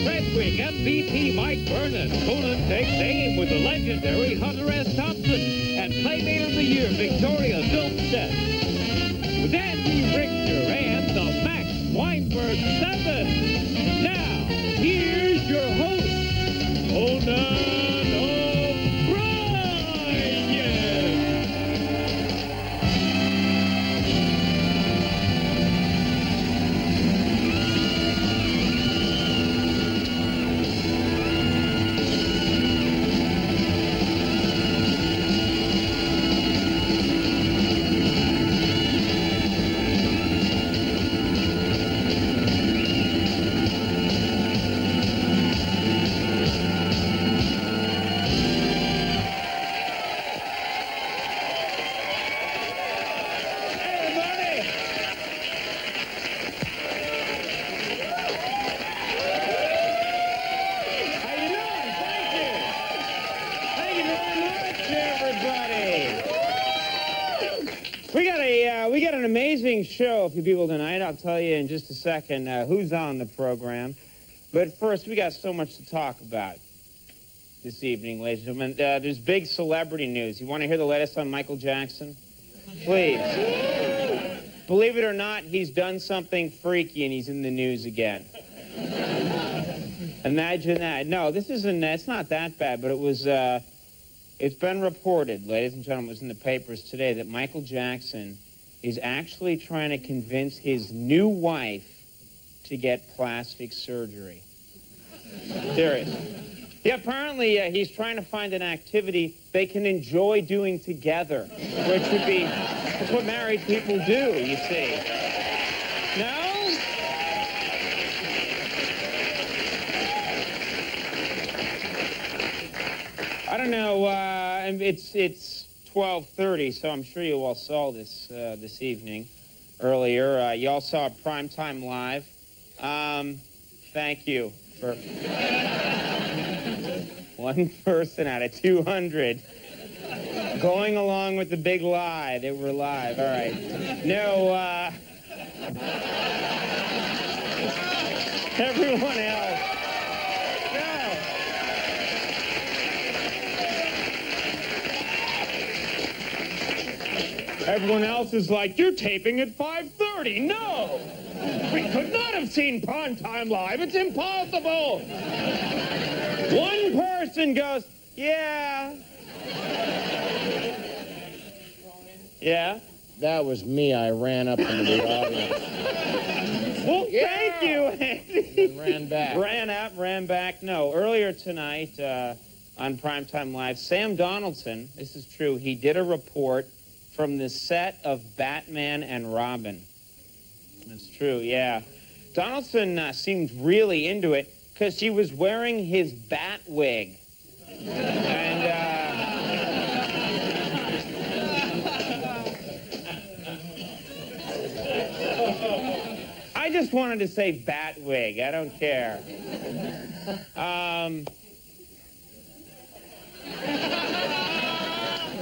Redwing MVP Mike Vernon. Conan takes aim with the legendary Hunter S. Thompson. And Playmate of the Year, Victoria Silvstedt. With Andy Richter and the Max Weinberg 7. Now, here's your host, Conan. We got an amazing show for you people tonight. I'll tell you in just a second who's on the program. But first, we got so much to talk about this evening, ladies and gentlemen. There's big celebrity news. You want to hear the latest on Michael Jackson? Please. Believe it or not, he's done something freaky and he's in the news again. Imagine that. No, this isn't, it's not that bad, but it was, it's been reported, ladies and gentlemen, it was in the papers today, that Michael Jackson is actually trying to convince his new wife to get plastic surgery. Serious. Yeah, apparently he's trying to find an activity they can enjoy doing together, which would be, that's what married people do, you see. No? I don't know, it's 12:30, so I'm sure you all saw this this evening, earlier. You all saw Primetime Live. Thank you for one person out of 200 going along with the big lie that we're live. All right. No, everyone else. Everyone else is like, you're taping at 5:30. No! We could not have seen Primetime Live. It's impossible! One person goes, yeah. Yeah? That was me. I ran up into the audience. Well, thank you, Andy. And ran back. Ran up, ran back. No, earlier tonight on Primetime Live, Sam Donaldson, this is true, he did a report from the set of Batman and Robin. That's true, yeah. Donaldson seemed really into it because he was wearing his bat wig. And I just wanted to say bat wig. I don't care.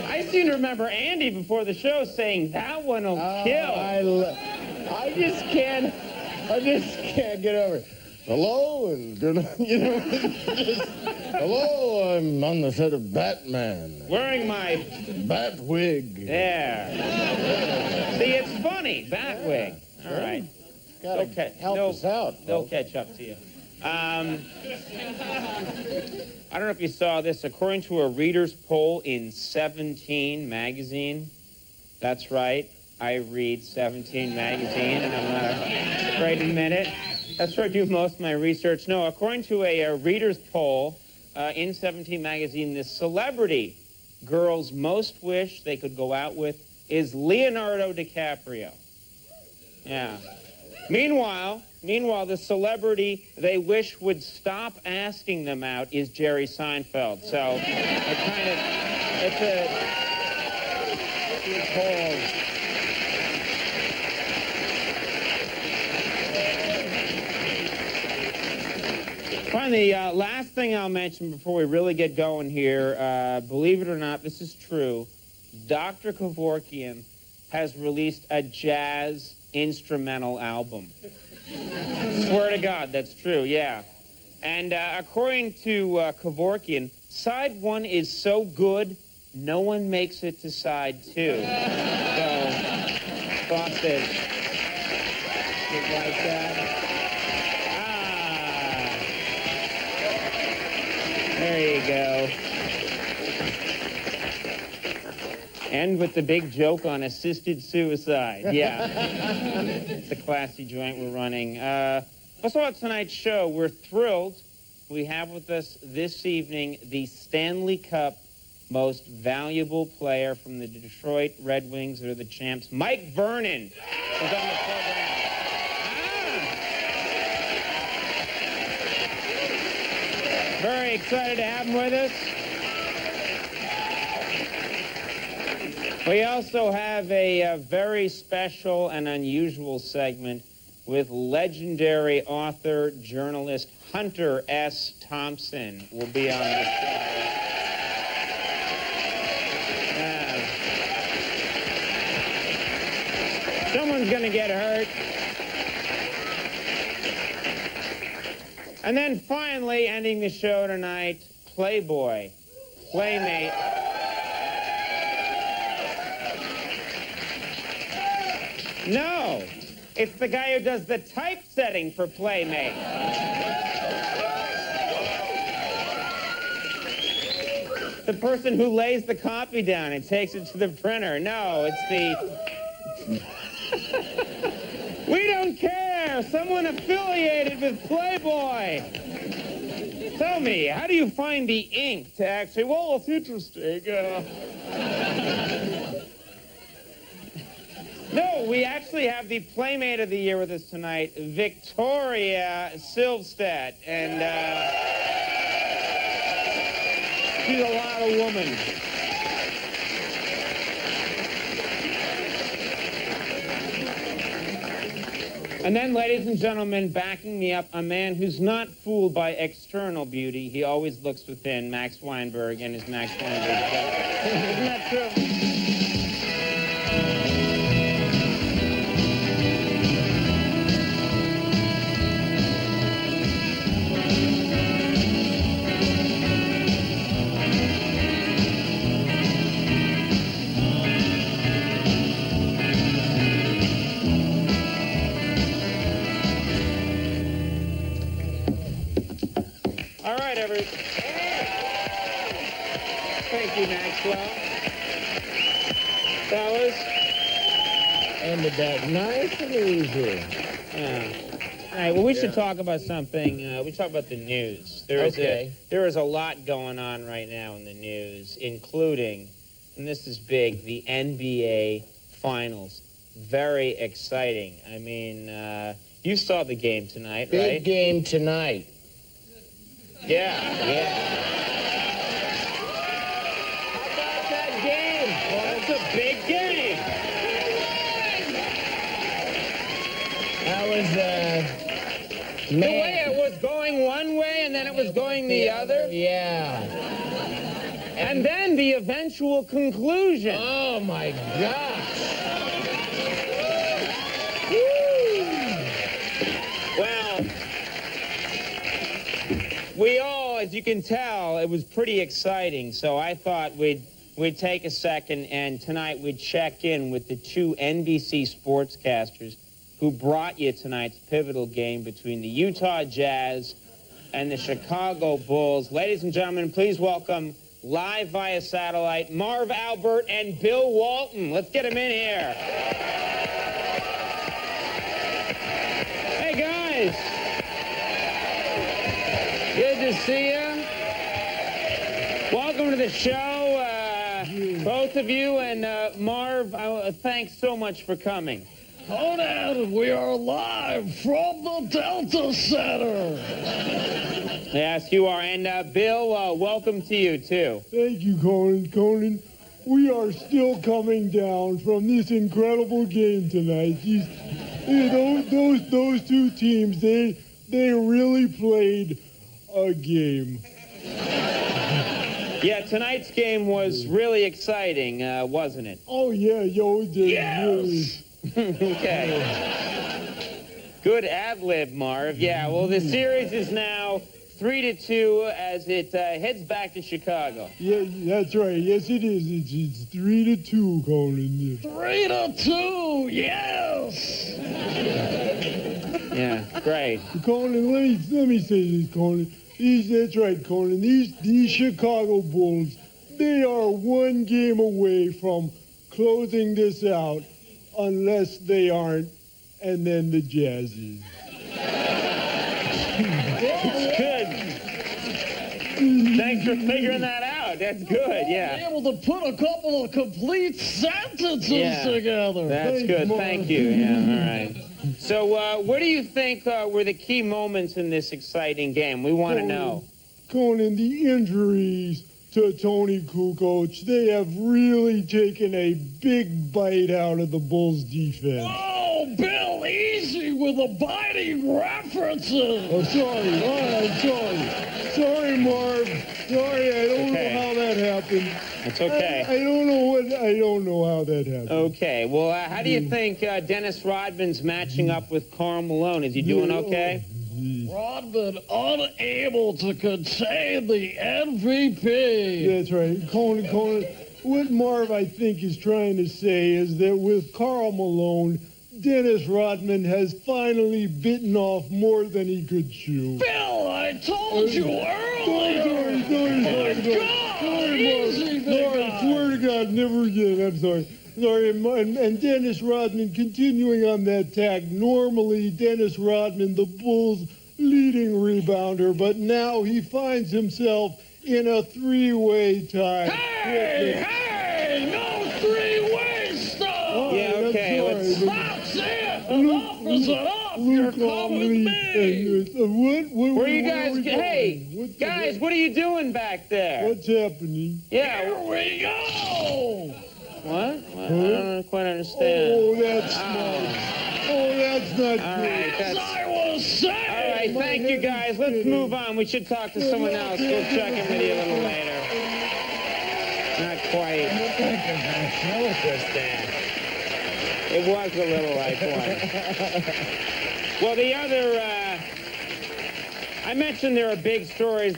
I seem to remember Andy before the show saying that one will kill. I just can't get over it. Hello, and good, hello, I'm on the set of Batman. Wearing my bat wig. There. See, it's funny, bat wig. All right. Gotta help us out. They'll catch up to you. I don't know if you saw this. According to a reader's poll in 17 magazine, that's right, I read 17 magazine, and I'm not afraid to admit it. That's where I do most of my research. No, according to a reader's poll in 17 magazine, the celebrity girls most wish they could go out with is Leonardo DiCaprio. Yeah. Meanwhile, the celebrity they wish would stop asking them out is Jerry Seinfeld. So it's called. Finally, last thing I'll mention before we really get going here, believe it or not, this is true. Dr. Kevorkian has released a jazz instrumental album. Swear to God, that's true, yeah. And according to Kevorkian, side one is so good, no one makes it to side two. So, sausage is like that. There you go. End with the big joke on assisted suicide. Yeah. It's a classy joint we're running. Also on tonight's show, we're thrilled. We have with us this evening the Stanley Cup most valuable player from the Detroit Red Wings, that are the champs, Mike Vernon, is on the program. Very excited to have him with us. We also have a very special and unusual segment with legendary author, journalist Hunter S. Thompson will be on the show. Someone's going to get hurt. And then finally, ending the show tonight, Playboy, Playmate. No, it's the guy who does the typesetting for Playmate. The person who lays the copy down and takes it to the printer. No, it's the... We don't care! Someone affiliated with Playboy! Tell me, how do you find the ink to actually... Well, it's interesting. No, we actually have the Playmate of the Year with us tonight, Victoria Silvstedt. And she's a lot of woman. And then, ladies and gentlemen, backing me up, a man who's not fooled by external beauty. He always looks within, Max Weinberg and his Max Weinberg show. Isn't that true? All right, everybody. Thank you, Maxwell. Fellas. Ended that nice and easy. All right, well, we should talk about something. We talk about the news. There is a lot going on right now in the news, including, and this is big, the NBA Finals. Very exciting. I mean, you saw the game tonight, right? Big game tonight. Yeah. How about that game? Well, that's a big game. That was, The way it was going one way and then it was going the other. Yeah. And then the eventual conclusion. Oh, my gosh. Well, we all, as you can tell, it was pretty exciting. So I thought we'd take a second and tonight we'd check in with the two NBC sportscasters who brought you tonight's pivotal game between the Utah Jazz and the Chicago Bulls. Ladies and gentlemen, please welcome live via satellite Marv Albert and Bill Walton. Let's get them in here. Hey, guys. Good to see you. Welcome to the show, both of you. And Marv, thanks so much for coming. Conan, we are live from the Delta Center. Yes, you are. And Bill, welcome to you, too. Thank you, Conan. Conan, we are still coming down from this incredible game tonight. Those two teams, they really played a game. Yeah, tonight's game was really exciting, wasn't it? Oh, yeah, Yes! Okay. Good ad-lib, Marv. Yeah, well, the series is now 3-2 as it heads back to Chicago. Yeah, that's right. Yes, it is. It's 3-2, Conan. 3-2, yes! Yeah, great. Conan, let me say this, Conan. That's right, Conan. These Chicago Bulls, they are one game away from closing this out, unless they aren't, and then the Jazz is. Good. Thanks for figuring that out. That's good, yeah. Able to put a couple of complete sentences together. That's good. Thank you. Yeah, all right. So what do you think were the key moments in this exciting game? We want to know. Conan, the injuries to Tony Kukoc, they have really taken a big bite out of the Bulls' defense. Oh, Bill, easy with the biting references. Oh, sorry. I'm sorry. Sorry, Marv. Sorry, I don't know how that happened. It's okay. I don't know how that happened. Okay. Well, how do you think Dennis Rodman's matching up with Karl Malone? Is he doing okay? Rodman unable to contain the MVP. That's right. Conan, what Marv, I think, is trying to say is that with Karl Malone, Dennis Rodman has finally bitten off more than he could chew. Bill, I told you earlier. Sorry, I swear to God, never again. I'm sorry. Sorry, and Dennis Rodman continuing on that tack. Normally, Dennis Rodman, the Bulls' leading rebounder, but now he finds himself in a three-way tie. Hey, no three-way stuff. Oh, Yeah, okay. That's it. Enough is enough. You're coming with me. Where are you guys? Hey, guys, what are you doing back there? What's happening? Yeah. Here we go. What? I don't quite understand. Oh, that's not. Oh, that's not All good. right, As I was saying. all right. Thank you, guys. Let's move on. We should talk to someone else. We'll check in with you a little later. Not quite. It was a little like one. Well, the other, I mentioned there are big stories.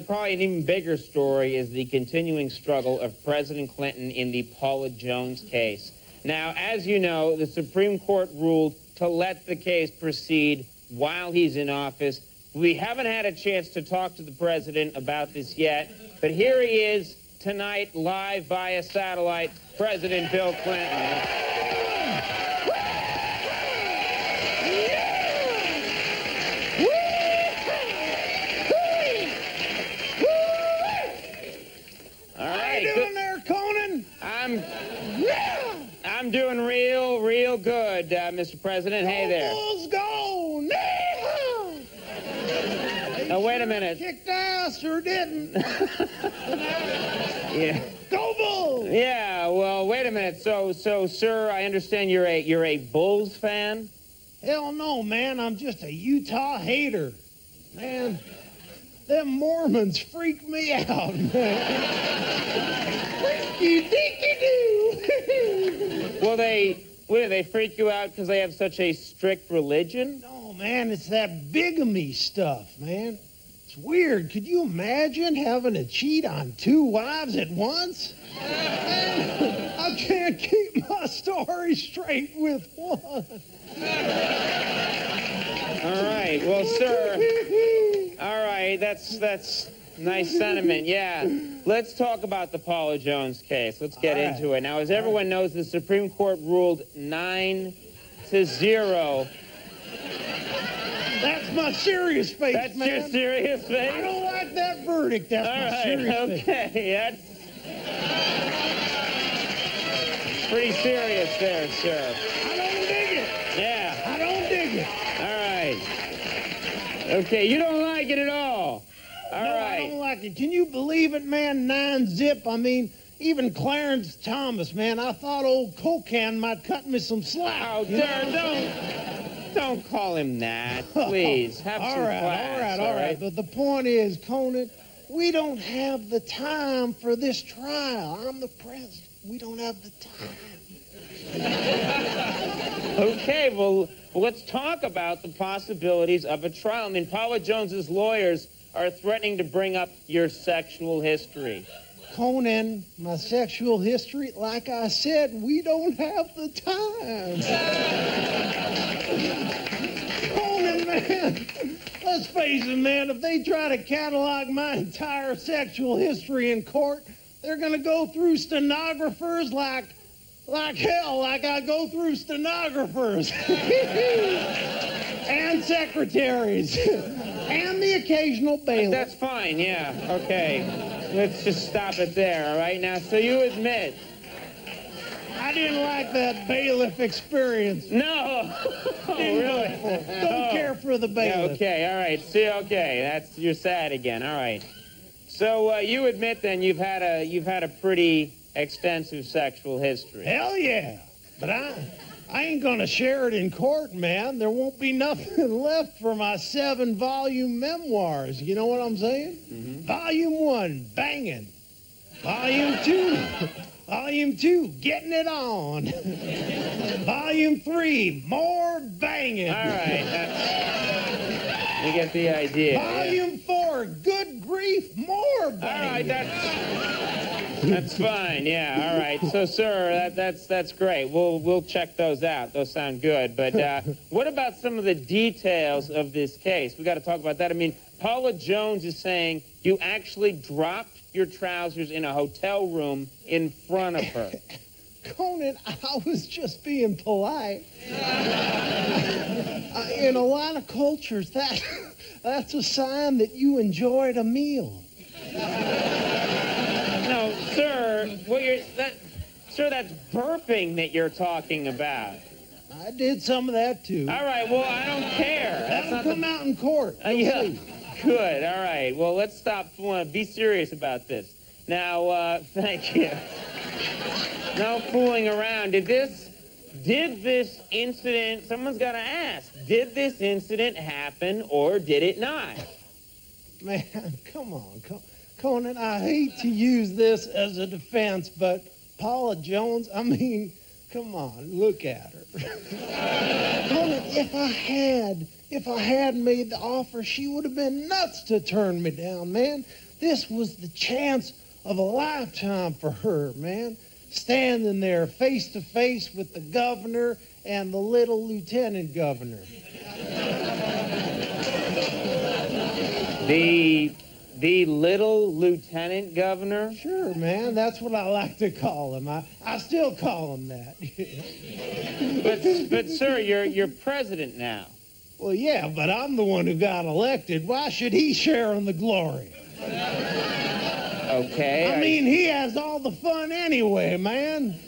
Probably an even bigger story is the continuing struggle of President Clinton in the Paula Jones case. Now, as you know, the Supreme Court ruled to let the case proceed while he's in office. We haven't had a chance to talk to the president about this yet, but here he is tonight, live via satellite, President Bill Clinton. I'm doing real good, Mr. President. Hey there. Bulls go! Now, wait a minute. Kicked ass or didn't? Yeah. Go Bulls! Yeah, well, wait a minute. So, sir, I understand you're a Bulls fan? Hell no, man. I'm just a Utah hater. Man, them Mormons freak me out, man. Freaky deaky doo. Well, they freak you out because they have such a strict religion? No, man, it's that bigamy stuff, man. It's weird. Could you imagine having to cheat on two wives at once? I can't keep my story straight with one. All right. Well, sir. All right. That's nice sentiment. Yeah. Let's talk about the Paula Jones case. Let's get into it. Now, as everyone knows, the Supreme Court ruled 9-0. That's my serious face, That's man. your serious face? I don't like that verdict. That's All my right. serious face. Okay. That's pretty serious there, sir. I don't dig it. Yeah. I don't dig it. All right. Okay. You don't like it at all. All No, right. I don't like it. Can you believe it, man? 9-0. I mean, even Clarence Thomas, man, I thought old Conan might cut me some slack. Oh, sir, don't call him that, please. Have some class. All right. But the point is, Conan, we don't have the time for this trial. I'm the president. We don't have the time. Okay, well, let's talk about the possibilities of a trial. I mean, Paula Jones's lawyers are threatening to bring up your sexual history. Conan, my sexual history, like I said, we don't have the time. Conan, man, let's face it, man, if they try to catalog my entire sexual history in court, they're gonna go through stenographers like hell, like I go through stenographers. And secretaries. And the occasional bailiff. That's fine, yeah, okay. Let's just stop it there, all right? Now, so you admit. I didn't like that bailiff experience. No! Oh, really? Don't care for the bailiff. Yeah, okay, all right. See, okay, you're sad again, all right. So you admit then you've had a pretty extensive sexual history. Hell yeah. But I ain't gonna share it in court, man. There won't be nothing left for my 7-volume memoirs. You know what I'm saying? Mm-hmm. Volume 1, banging. Volume 2, getting it on. Volume 3, more banging. All right, you get the idea. Volume 4, good grief, more banging. All right, that's fine. Yeah. All right. So, sir, that's great. We'll check those out. Those sound good. But what about some of the details of this case? We got to talk about that. I mean, Paula Jones is saying you actually dropped your trousers in a hotel room in front of her. Conan, I was just being polite. In a lot of cultures, that's a sign that you enjoyed a meal. No, sir, sir, that's burping that you're talking about. I did some of that too. All right, well, I don't care. That'll come out in court. Yeah, good. All right. Well, let's stop. Be serious about this. Now, thank you. No fooling around. Did this incident, someone's got to ask, did this incident happen or did it not? Man, come on, Conan, I hate to use this as a defense, but Paula Jones, I mean, come on, look at her. Conan, if I had made the offer, she would have been nuts to turn me down, man. This was the chance of a lifetime for her, man. Standing there face to face with the governor and the little lieutenant governor. The little lieutenant governor? Sure, man. That's what I like to call him. I still call him that. but sir, you're president now. Well, yeah, but I'm the one who got elected. Why should he share in the glory? Okay. I mean, he has all the fun anyway, man.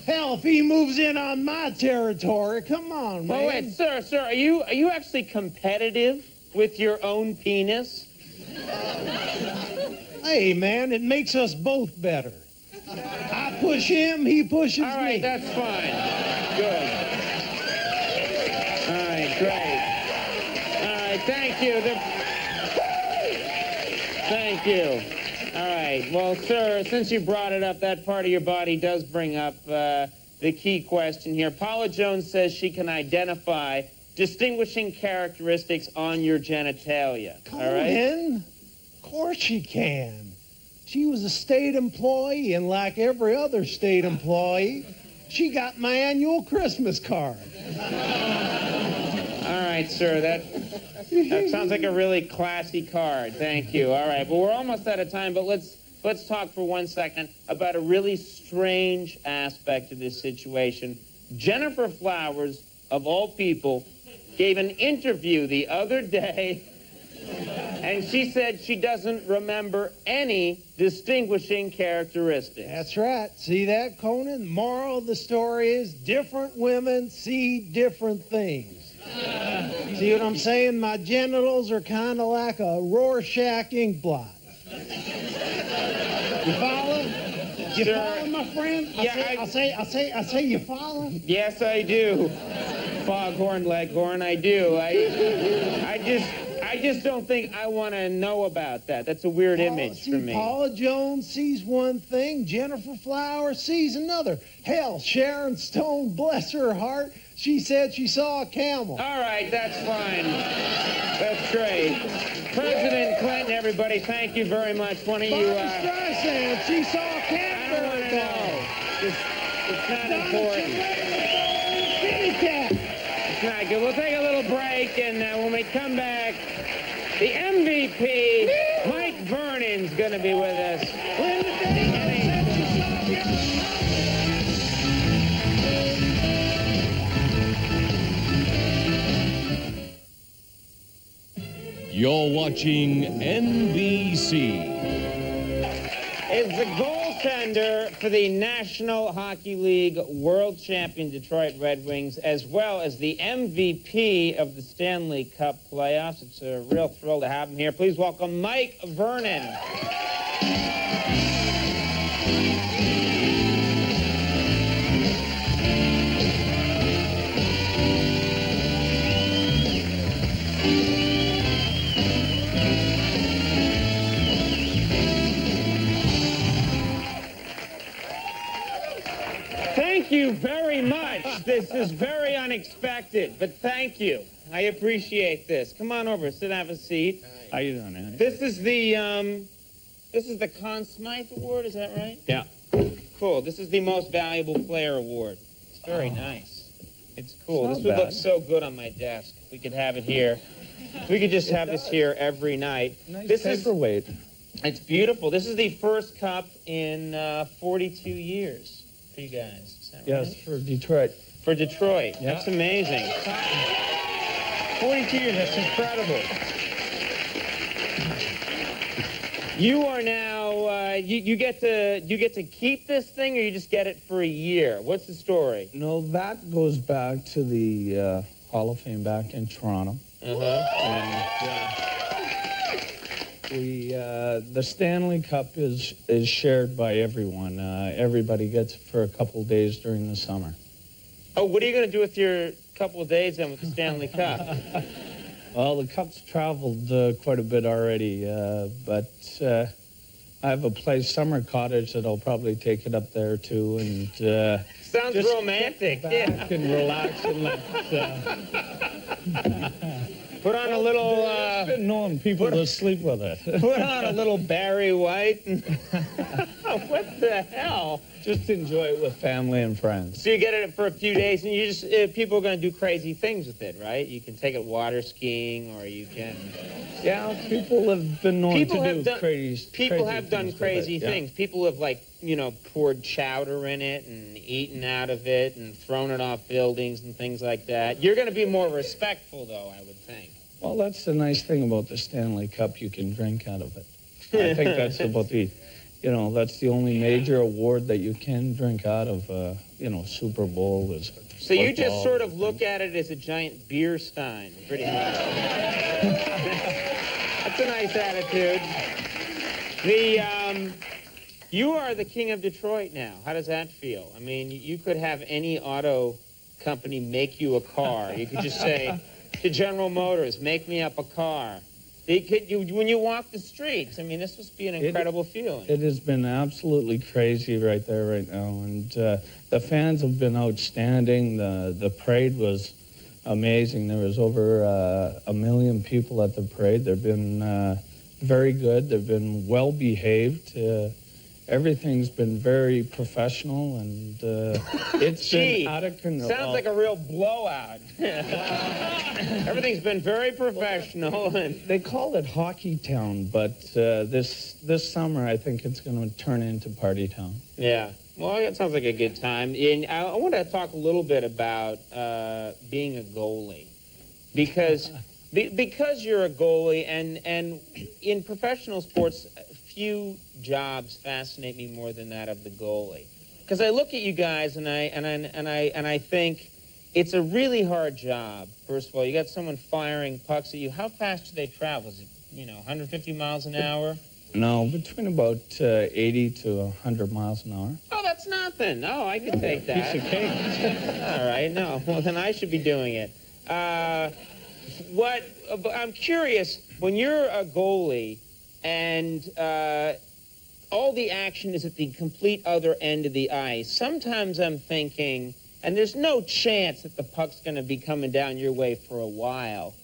Hell, if he moves in on my territory, come on, man. Oh, wait, sir, are you actually competitive with your own penis? Hey, man, it makes us both better. I push him, he pushes me. All right, that's fine. Good. All right, great. All right, thank you. Thank you. All right. Well, sir, since you brought it up, that part of your body does bring up the key question here. Paula Jones says she can identify distinguishing characteristics on your genitalia. Conan, all right? Of course she can. She was a state employee, and like every other state employee, she got my annual Christmas card. All right, sir, that sounds like a really classy card. Thank you. All right, well, we're almost out of time, but let's talk for 1 second about a really strange aspect of this situation. Jennifer Flowers, of all people, gave an interview the other day, and she said she doesn't remember any distinguishing characteristics. That's right. See that, Conan? The moral of the story is different women see different things. See what I'm saying? My genitals are kind of like a Rorschach ink blot. You follow? You follow, my friend? I say you follow? Yes, I do. Foghorn Leghorn, I do. I just don't think I want to know about that. That's a weird image for me. Paula Jones sees one thing, Jennifer Flowers sees another. Hell, Sharon Stone, bless her heart, she said she saw a camel. All right, that's fine. That's great. President Clinton, everybody, thank you very much. One of you, Streisand, she saw a I cat. don't want to know. It's not important. Kitty cat. It's not good. We'll take a little break, and when we come back, the MVP, Mike Vernon's going to be with us. When the day said she saw a cat. You're watching NBC. Is the goaltender for the National Hockey League world champion Detroit Red Wings, as well as the MVP of the Stanley Cup playoffs. It's a real thrill to have him here. Please welcome Mike Vernon. Thank you very much. This is very unexpected, but thank you. I appreciate this. Come on over, sit, have a seat. How you doing, Andy? This is the Conn Smythe Award, is that right? Yeah. Cool. This is the Most Valuable Player Award. It's very nice. It's cool. It's This not would look bad. so good on my desk. We could have it here. We could just have this here every night. Nice This paperweight. It's beautiful. This is the first cup in 42 years for you guys. Is that right? Yes, for Detroit. For Detroit. Yeah. That's amazing. 42 years, that's incredible. You are now, you get to keep this thing, or you just get it for a year? What's the story? No, that goes back to the Hall of Fame back in Toronto. Uh-huh. And the Stanley Cup is shared by everyone. Everybody gets it for a couple days during the summer. Oh, what are you going to do with your couple of days then with the Stanley Cup? Well, the Cup's traveled quite a bit already, but I have a place, Summer Cottage, that I'll probably take it up there too, and Sounds just romantic. back Yeah. and relax and let. Put on a little, I've been knowing people to sleep with it. put on a little Barry White. And what the hell? Just enjoy it with family and friends. So you get it for a few days, and you just people are going to do crazy things with it, right? You can take it water skiing, or you can. Yeah, people have been known People to have do done crazy. People crazy have done things with crazy it, yeah. things. People have poured chowder in it and eaten out of it and thrown it off buildings and things like that. You're going to be more respectful, though, I would think. Well, that's the nice thing about the Stanley Cup. You can drink out of it. I think that's about that's the only major award that you can drink out of. Super Bowl is. So you just football. sort of look at it as a giant beer stein, pretty much. That's a nice attitude. You are the king of Detroit now. How does that feel? I mean, you could have any auto company make you a car. You could just say to General Motors, make me up a car. When you walk the streets, I mean, this must be an incredible feeling. It has been absolutely crazy right there right now, and the fans have been outstanding. The parade was amazing. There was over 1 million people at the parade. They've been very good. They've been well behaved. Everything's been very professional, and it's Gee, been out of control. sounds like a real blowout. Everything's been very professional. And They call it Hockey Town, but this summer I think it's going to turn into Party Town. yeah, well, that sounds like a good time. And I want to talk a little bit about being a goalie, because you're a goalie, and in professional sports, few jobs fascinate me more than that of the goalie. Because I look at you guys and I think it's a really hard job. First of all, you got someone firing pucks at you. How fast do they travel? Is it 150 miles an hour? No, between about 80 to 100 miles an hour. Oh, that's nothing. No, I can take that. Piece of cake. All right, no. Well, then I should be doing it. I'm curious, when you're a goalie and all the action is at the complete other end of the ice, sometimes I'm thinking, and there's no chance that the puck's going to be coming down your way for a while,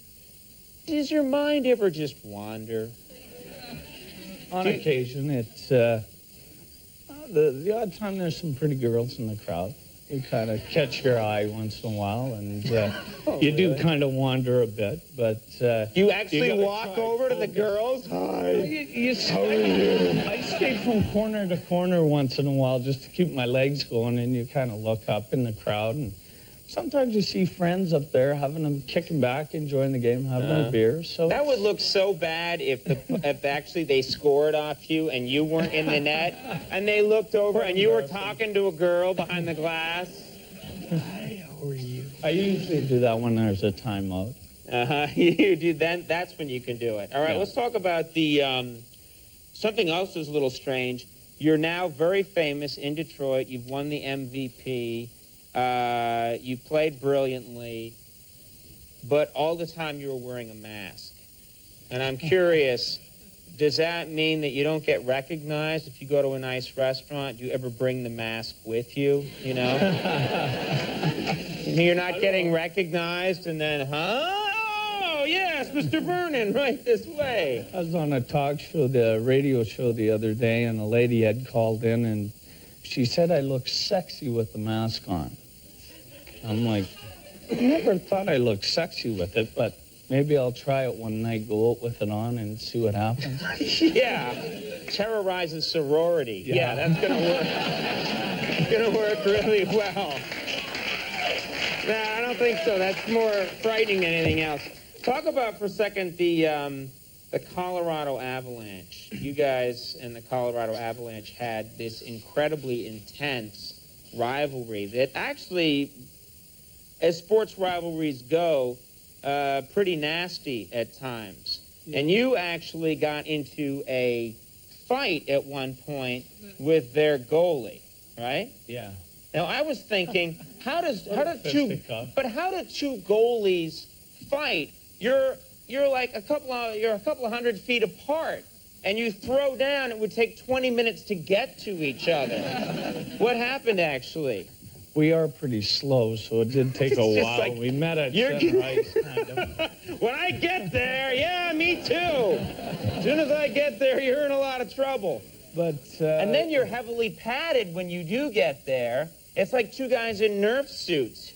does your mind ever just wander? On occasion, it's the odd time there's some pretty girls in the crowd. You kind of catch your eye once in a while, and you do kind of wander a bit, but... You actually walk over to the girls? I stay from corner to corner once in a while just to keep my legs going, and you kind of look up in the crowd, and sometimes you see friends up there having them kicking back, enjoying the game, having a beer. So that would look so bad if actually they scored off you and you weren't in the net, and they looked over and you were talking to a girl behind the glass. Hi, how are you? I usually do that when there's a timeout. You do then. That's when you can do it. All right, let's talk about the something else that's a little strange. You're now very famous in Detroit. You've won the MVP. You played brilliantly, but all the time you were wearing a mask. And I'm curious, does that mean that you don't get recognized if you go to a nice restaurant? Do you ever bring the mask with you, you know? You're not getting recognized, and then, oh, yes, Mr. Vernon, right this way. I was on a talk show, the radio show the other day, and a lady had called in, and she said I look sexy with the mask on. I'm like, I never thought I looked sexy with it, but maybe I'll try it one night, go out with it on and see what happens. Yeah, terrorizing sorority. Yeah, that's going to work. It's going to work really well. No, I don't think so. That's more frightening than anything else. Talk about for a second the Colorado Avalanche. You guys and the Colorado Avalanche had this incredibly intense rivalry that actually, as sports rivalries go, pretty nasty at times. Yeah. And you actually got into a fight at one point with their goalie, right? Yeah. Now I was thinking, how do two goalies fight? You're like a couple of 100 feet apart, and you throw down. It would take 20 minutes to get to each other. What happened actually? We are pretty slow, so it did take a while. Like, we met at center ice, kind of. When I get there, yeah, me too. As soon as I get there, you're in a lot of trouble. But and then you're heavily padded when you do get there. It's like two guys in Nerf suits.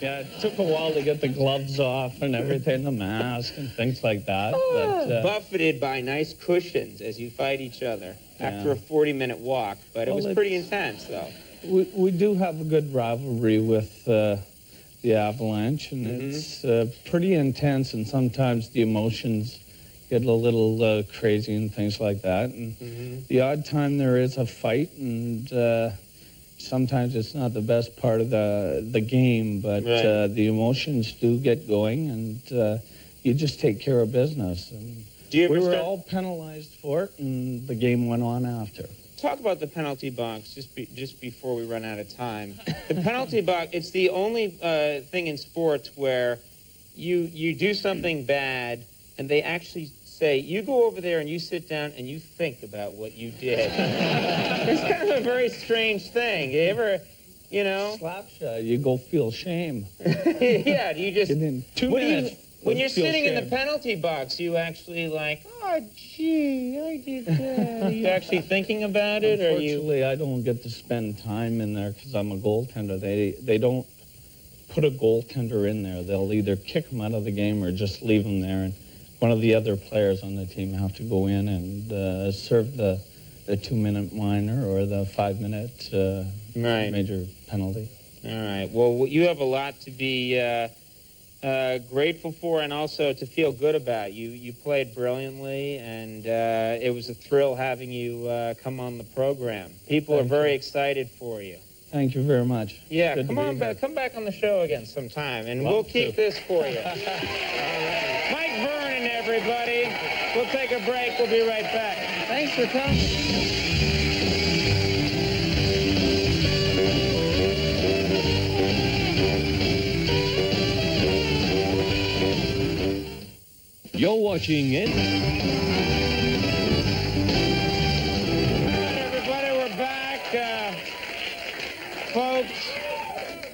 Yeah, it took a while to get the gloves off and everything, the mask and things like that. But, buffeted by nice cushions as you fight each other after a 40-minute walk. But it was pretty intense, though. We do have a good rivalry with the Avalanche, and it's pretty intense, and sometimes the emotions get a little crazy and things like that. And the odd time there is a fight, and sometimes it's not the best part of the game, but the emotions do get going, and you just take care of business. And we were all penalized for it, and the game went on after. Talk about the penalty box just before we run out of time. The penalty box, it's the only thing in sports where you do something bad and they actually say, you go over there and you sit down and you think about what you did. It's kind of a very strange thing. You ever, Slaps you, you go feel shame. Yeah, you just... In 2 minutes. When you're sitting in the penalty box, you actually like, oh, gee, I did that. Are you actually thinking about it? Unfortunately, I don't get to spend time in there because I'm a goaltender. They don't put a goaltender in there. They'll either kick him out of the game or just leave him there. And one of the other players on the team have to go in and serve the 2-minute minor or the 5-minute major penalty. All right. Well, you have a lot to be... grateful for and also to feel good about. You played brilliantly, and it was a thrill having you come on the program. People are very excited for you. Thank you very much. Yeah, come on back. Come back on the show again sometime, and we'll keep this for you. All right. Mike Vernon, everybody. We'll take a break. We'll be right back. Thanks for coming. You're watching it. All right, everybody, we're back.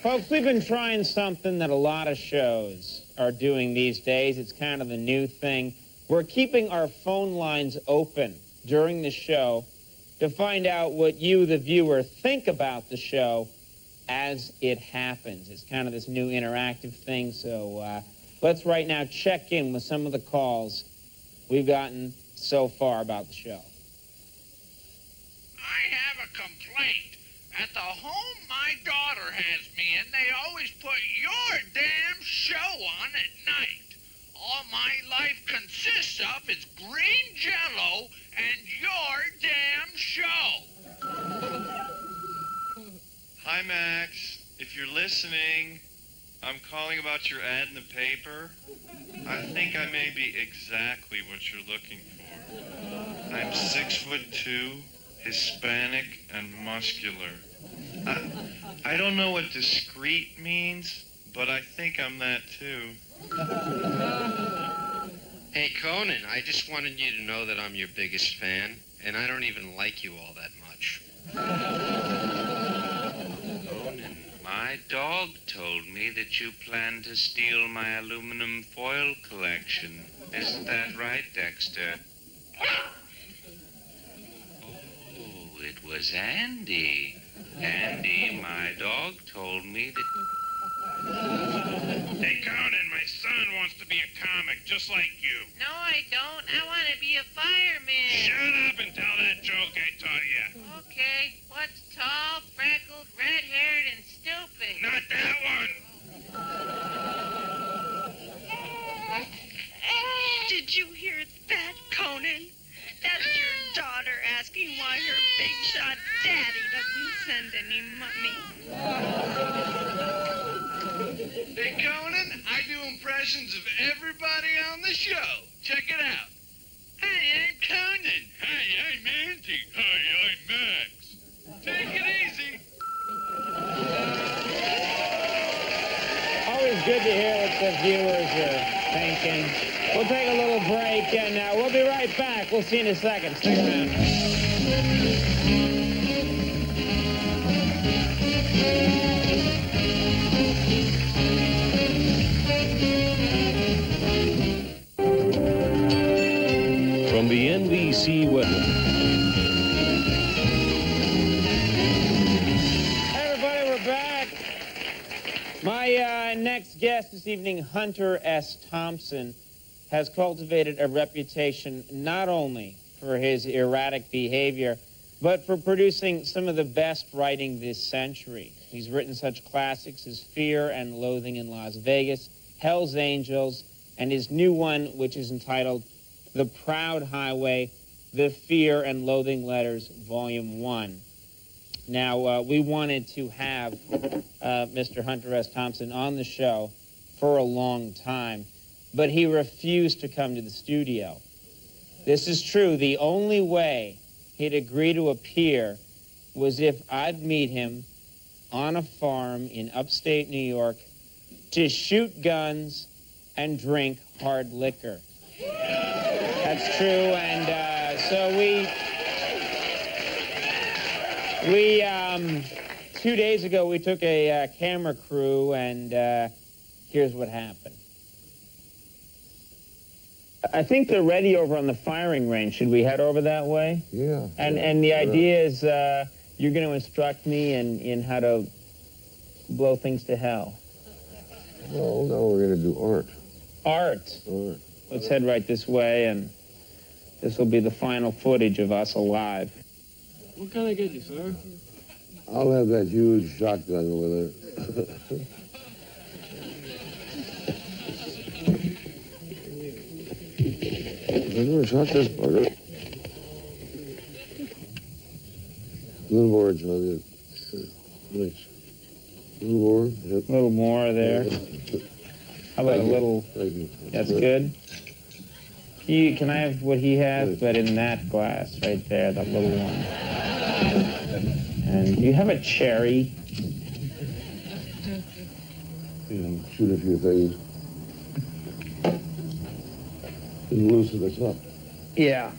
Folks, we've been trying something that a lot of shows are doing these days. It's kind of the new thing. We're keeping our phone lines open during the show to find out what you, the viewer, think about the show as it happens. It's kind of this new interactive thing, so let's right now check in with some of the calls we've gotten so far about the show. I have a complaint. At the home my daughter has me in, they always put your damn show on at night. All my life consists of is green Jell-O and your damn show. Hi, Max. If you're listening, I'm calling about your ad in the paper. I think I may be exactly what you're looking for. I'm 6'2", Hispanic, and muscular. I don't know what discreet means, but I think I'm that too. Hey, Conan, I just wanted you to know that I'm your biggest fan, and I don't even like you all that much. Conan, my dog told me that you plan to steal my aluminum foil collection. Isn't that right, Dexter? Oh, it was Andy. Andy, my dog, told me that... Hey, Conan, my son wants to be a comic just like you. No, I don't. I want to be a fireman. Shut up and tell that joke I taught you. Okay. What's tall, freckled, red-haired, and stupid? Not that one. Did you hear that, Conan? That's your daughter asking why her big shot daddy doesn't send any money. Hey, Conan, I do impressions of everybody on the show. Check it out. Hi, I'm Conan. Hi, I'm Andy. Hi, I'm Max. Take it easy. Always good to hear what the viewers are thinking. We'll take a little break, and we'll be right back. We'll see you in a second. Stick around. From the NBC web. Hey, everybody, we're back. My next guest this evening, Hunter S. Thompson, has cultivated a reputation not only for his erratic behavior, but for producing some of the best writing this century. He's written such classics as Fear and Loathing in Las Vegas, Hell's Angels, and his new one, which is entitled The Proud Highway, The Fear and Loathing Letters, Volume 1. Now, we wanted to have Mr. Hunter S. Thompson on the show for a long time, but he refused to come to the studio. This is true. The only way he'd agree to appear was if I'd meet him on a farm in upstate New York to shoot guns and drink hard liquor. That's true, and so we 2 days ago, we took a camera crew, and here's what happened. I think they're ready over on the firing range. Should we head over that way? Yeah. And the idea is you're going to instruct me in how to blow things to hell. Well, now we're going to do art. Art. Art. Let's head right this way, and this will be the final footage of us alive. What can I get you, sir? I'll have that huge shotgun over there. I've never shot this bugger. Little more, John. Nice. Little more. Yep. A little more there. How about a little? Thank you. That's good. Can I have what he has, but in that glass right there, that little one? And do you have a cherry? Yeah, shoot a few things. And loosen us up. Yeah.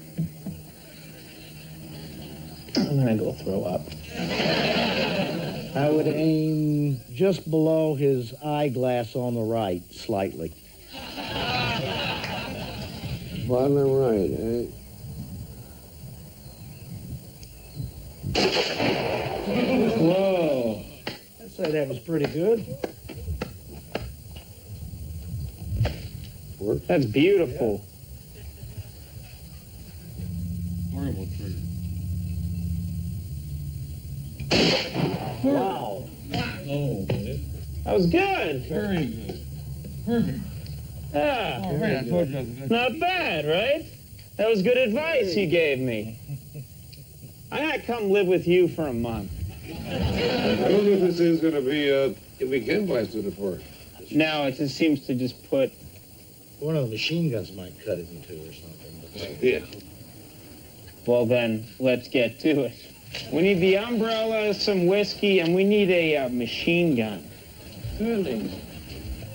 I'm gonna go throw up. I would aim just below his eyeglass on the right, slightly. bottom right, eh? Whoa. I'd say that was pretty good. That's beautiful. Horrible trigger. Wow. Oh, man. That was good. Very good. Perfect. Yeah. Oh, man, I told you that was good. Not bad, right? That was good advice you gave me. I'm gonna come live with you for a month. I don't know if this is going to be, if we can blast it for it. No, it just seems to just put. One of the machine guns might cut it in two or something. Yeah. Well, then, let's get to it. We need the umbrella, some whiskey, and we need a machine gun. Certainly.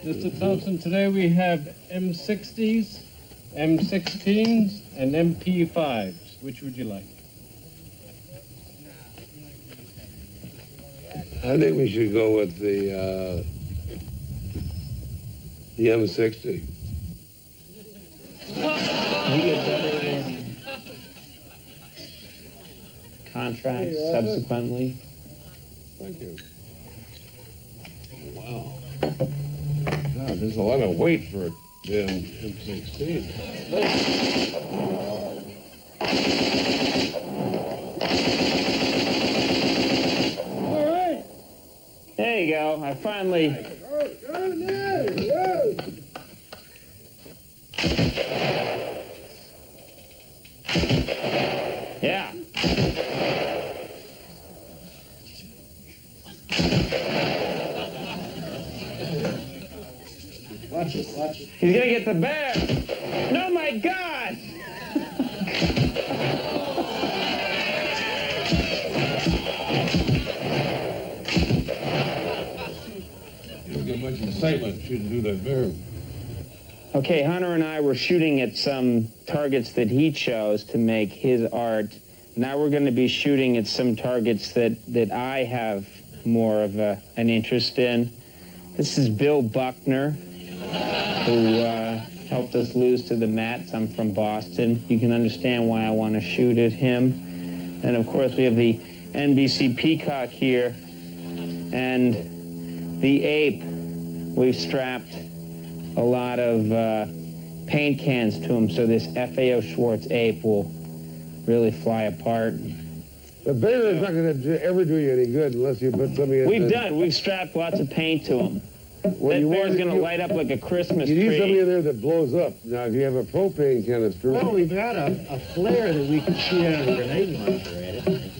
Mr. Thompson, today we have M60s, M16s, and MP5s. Which would you like? I think we should go with the M60. You get better contracts subsequently. Thank you. Wow. God, there's a lot of weight for a damn M16. All right. There you go. I finally. Yeah. Watch it, watch it. He's gonna get the bear. No, my God. You don't get much excitement shooting through that bear. Okay, Hunter and I were shooting at some targets that he chose to make his art. Now we're going to be shooting at some targets that I have more of an interest in. This is Bill Buckner, who helped us lose to the Mets. I'm from Boston. You can understand why I want to shoot at him. And of course, we have the NBC Peacock here and the ape. We've strapped a lot of paint cans to him, so this FAO Schwartz ape will really fly apart. The bear is not going to ever do you any good unless you put something in. We've strapped lots of paint to him. Well, That bear's going to light up like a Christmas You need tree. something in there that blows up. Now, if you have a propane canister. Well, we've got a flare that we can shoot out of a grenade launcher at it.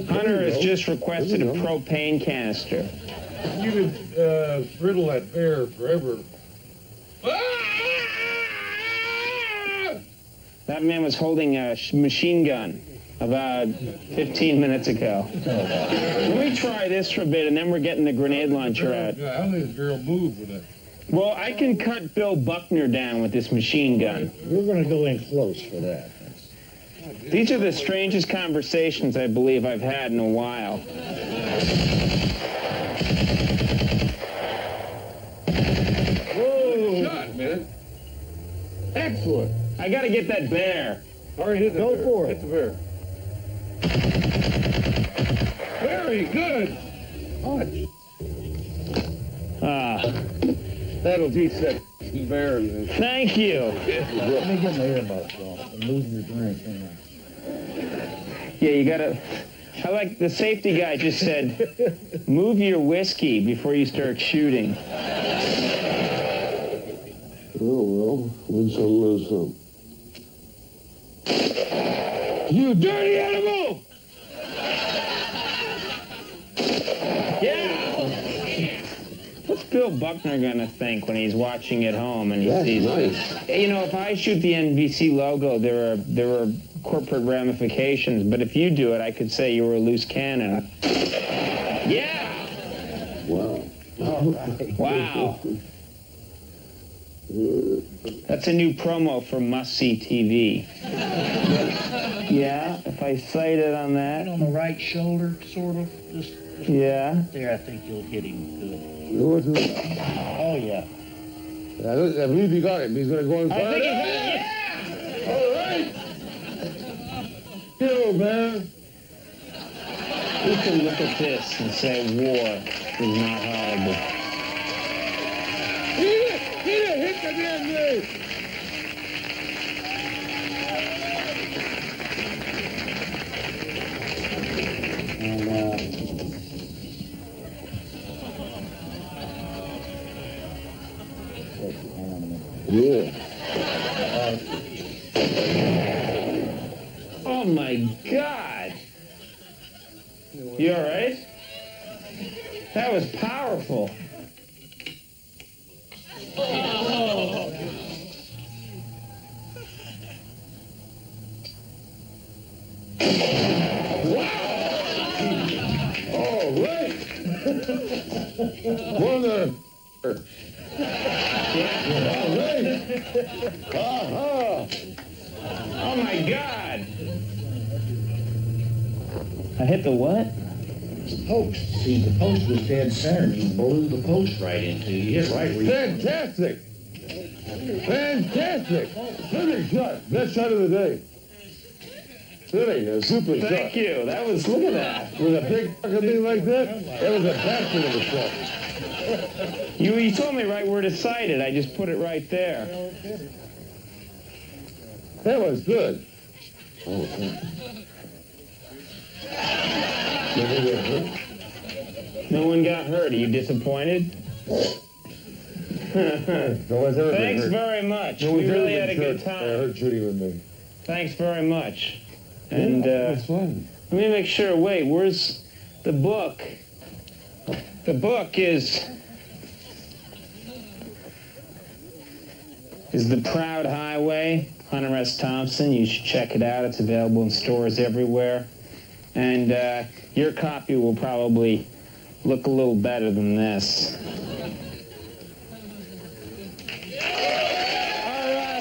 Hunter has just requested a propane canister. You could riddle that bear forever. That man was holding a machine gun about 15 minutes ago. Let me try this for a bit, and then we're getting the grenade launcher out. Yeah, I don't think this bear will move with that. Well, I can cut Bill Buckner down with this machine gun. We're going to go in close for that. These are the strangest conversations I believe I've had in a while. Whoa! Shot, man. Excellent. I got to get that bear. All right, hit the Go bear. for it. Hit the bear. Very good. Punch. That'll teach that bear. Thank you. Let me get my earbuds off and lose your drink. Hang on. Yeah, you got to... I like the safety guy just said, move your whiskey before you start shooting. Oh, well, win some, lose some. You dirty animal! Yeah! What's Bill Buckner going to think when he's watching at home and he That's sees... nice. You know, if I shoot the NBC logo, there are corporate ramifications, but if you do it, I could say you were a loose cannon. Yeah! Wow. All right. Wow. That's a new promo for Must See TV. Yeah, if I sight it on that. On the right shoulder, sort of. Just Yeah. there, I think you'll hit him good. Oh, yeah. I believe you got him. He's going to go and I fire think it. it's... Yeah! All right. Yo, man. You can look at this and say war is not horrible. Hit the damn thing. Yeah. Oh my God! You all right? That was powerful. All right. One All right. Aha. Oh my God! I hit the what? Post. See, the post was dead center. You blew the post right into it. You hit right where you... Fantastic. Fantastic. Super shot. Best shot of the day. Really, a super shot. Thank you. That was, look at that. With a big fucking thing like that, that was a bastard of a shot. You told me right where to sight it. I just put it right there. That was good. Oh, thanks. No one got hurt. Are you disappointed? Thanks very much. We really had a good time. I heard shooting with me. Thanks very much. And that's fine. Let me make sure. Wait, where's the book? The book is The Proud Highway, Hunter S. Thompson. You should check it out. It's available in stores everywhere. And your copy will probably look a little better than this. Our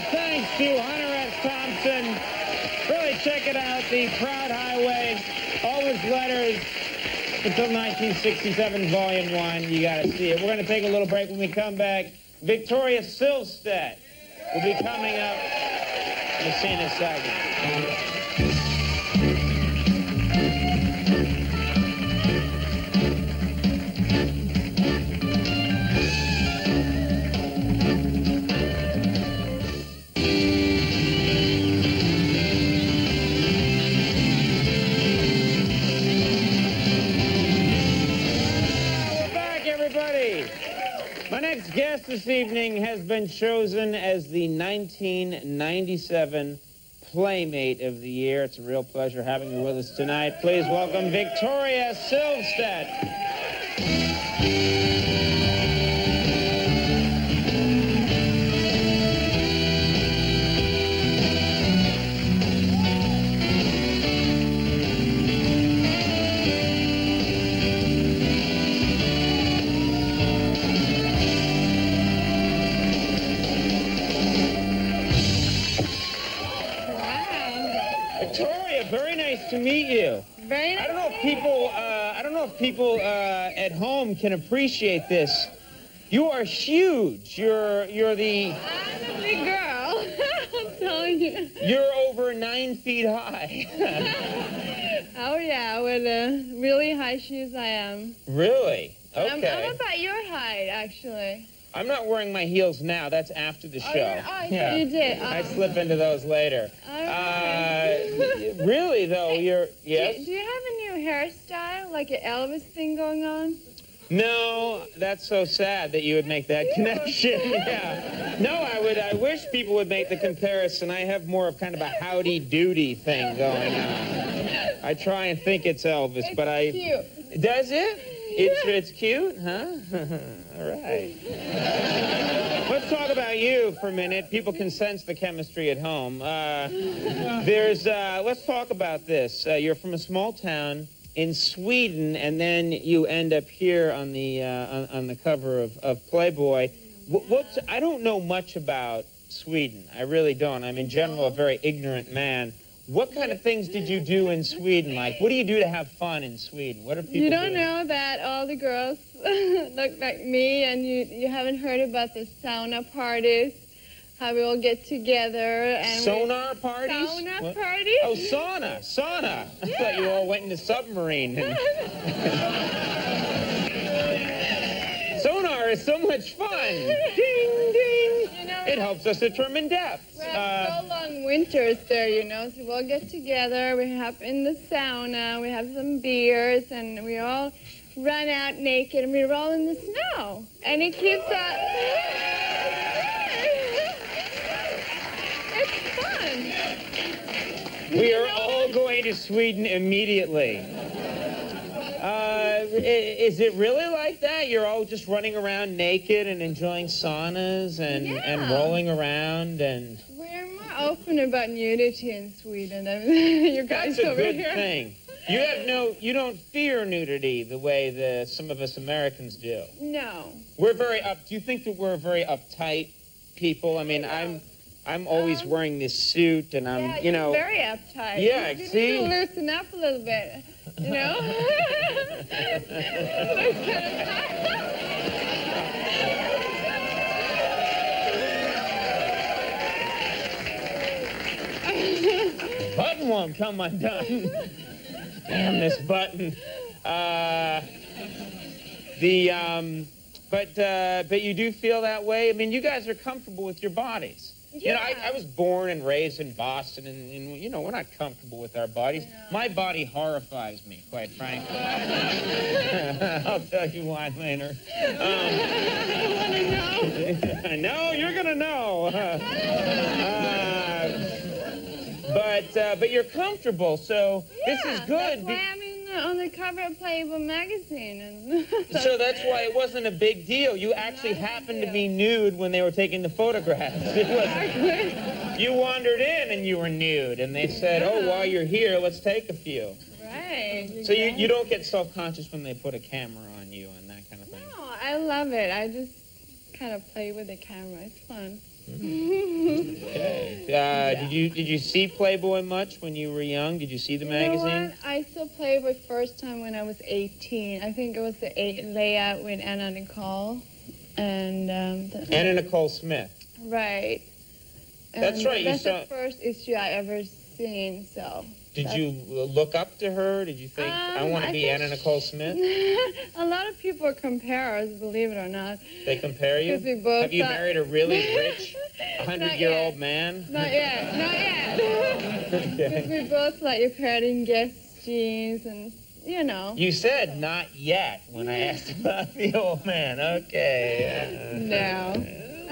thanks to Hunter S. Thompson. Really check it out, The Proud Highway. All his letters until 1967, Volume 1. You got to see it. We're going to take a little break. When we come back, Victoria Silvstedt will be coming up in the scene in a second. My next guest this evening has been chosen as the 1997 Playmate of the Year. It's a real pleasure having her with us tonight. Please welcome Victoria Silvstedt. Very nice to meet you. Very nice. I don't know if people at home can appreciate this. You are huge. You're the. I'm a big girl. I'm telling you. You're over 9 feet high. Oh yeah, with really high shoes I am. Really? Okay. I'm about your height, actually. I'm not wearing my heels now. That's after the show. Yeah. You did. I slip into those later. Really, though, you're... Yes? Do you have a new hairstyle, like an Elvis thing going on? No, that's so sad that you would make that connection. Yeah. No, I wish people would make the comparison. I have more of kind of a howdy doody thing going on. I try and think it's Elvis, but I... Cute. Does it? It's cute, huh? All right. Let's talk about you for a minute. People can sense the chemistry at home. Let's talk about this. You're from a small town in Sweden, and then you end up here on the cover of Playboy. I don't know much about Sweden. I really don't. I'm in general a very ignorant man. What kind of things did you do in Sweden? Like, what do you do to have fun in Sweden? What are people You don't doing? know that all the girls look like me, and you haven't heard about the sauna parties, how we all get together and Sonar parties? Sauna What? parties? Oh, sauna. I thought you all went in the submarine. Sonar is so much fun. Ding, ding. You know, it helps us determine depth. We have so long winters there, you know, so we all get together, we hop in the sauna, we have some beers, and we all run out naked, and we roll in the snow. And it keeps us... It's fun. We are all going to Sweden immediately. Is it really like that? You're all just running around naked and enjoying saunas and rolling around and... We're more open about nudity in Sweden than you guys That's a over good here. thing. You don't fear nudity the way some of us Americans do. No. We're very do you think that we're very uptight people? I mean, I'm always wearing this suit and I'm, you know... You're very uptight. Yeah, you see? need to loosen up a little bit, you know? Button won't come undone. Damn this button. But you do feel that way? I mean, you guys are comfortable with your bodies. Yeah. You know, I was born and raised in Boston, and you know, we're not comfortable with our bodies. My body horrifies me, quite frankly. I'll tell you why later. I know, you're going to know. But you're comfortable, so this is good. That's why I'm on the cover of Playboy magazine. And so that's why it wasn't a big deal. You actually happened to be nude when they were taking the photographs. You wandered in and you were nude, and they said, oh, while you're here, let's take a few. Right. So you don't get self-conscious when they put a camera on you and that kind of thing? No, I love it. I just kind of play with the camera. It's fun. Okay. Did you see Playboy much when you were young? Did you see the magazine? You know what? I saw Playboy first time when I was 18. I think it was the layout with Anna Nicole and Anna Nicole Smith. Right. That's right. That's the first issue I ever seen. So. Did you look up to her? Did you think, I want to be Anna Nicole Smith? A lot of people compare us, believe it or not. They compare you? We both Have you married a really rich 100-year-old man? Not yet. Not yet. Because we both like your cutting guest jeans and, you know. You said not yet when I asked about the old man. Okay. No.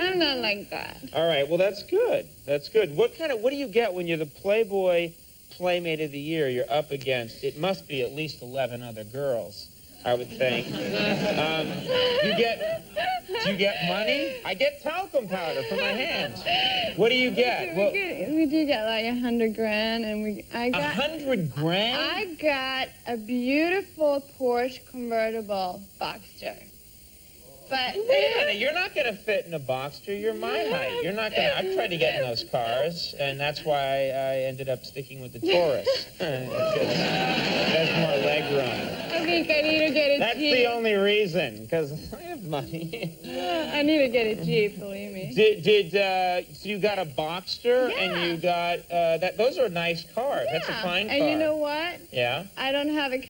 I'm not like that. All right. Well, that's good. That's good. What do you get when you're the Playboy Playmate of the Year? You're up against, it must be at least 11 other girls, I would think. Do you get money? I get talcum powder for my hands. What do you get? We do get like $100,000, and I got $100,000? I got a beautiful Porsche convertible Boxster. But wait a minute, you're not going to fit in a Boxster. You're my height. You're not going to... I've tried to get in those cars, and that's why I ended up sticking with the Taurus. There's more leg room. I think I need to get a Jeep. That's the only reason, because I have money. I need to get a Jeep, believe me. So you got a Boxster, and you got... those are nice cars. That's a fine car. And you know what? Yeah? I don't have a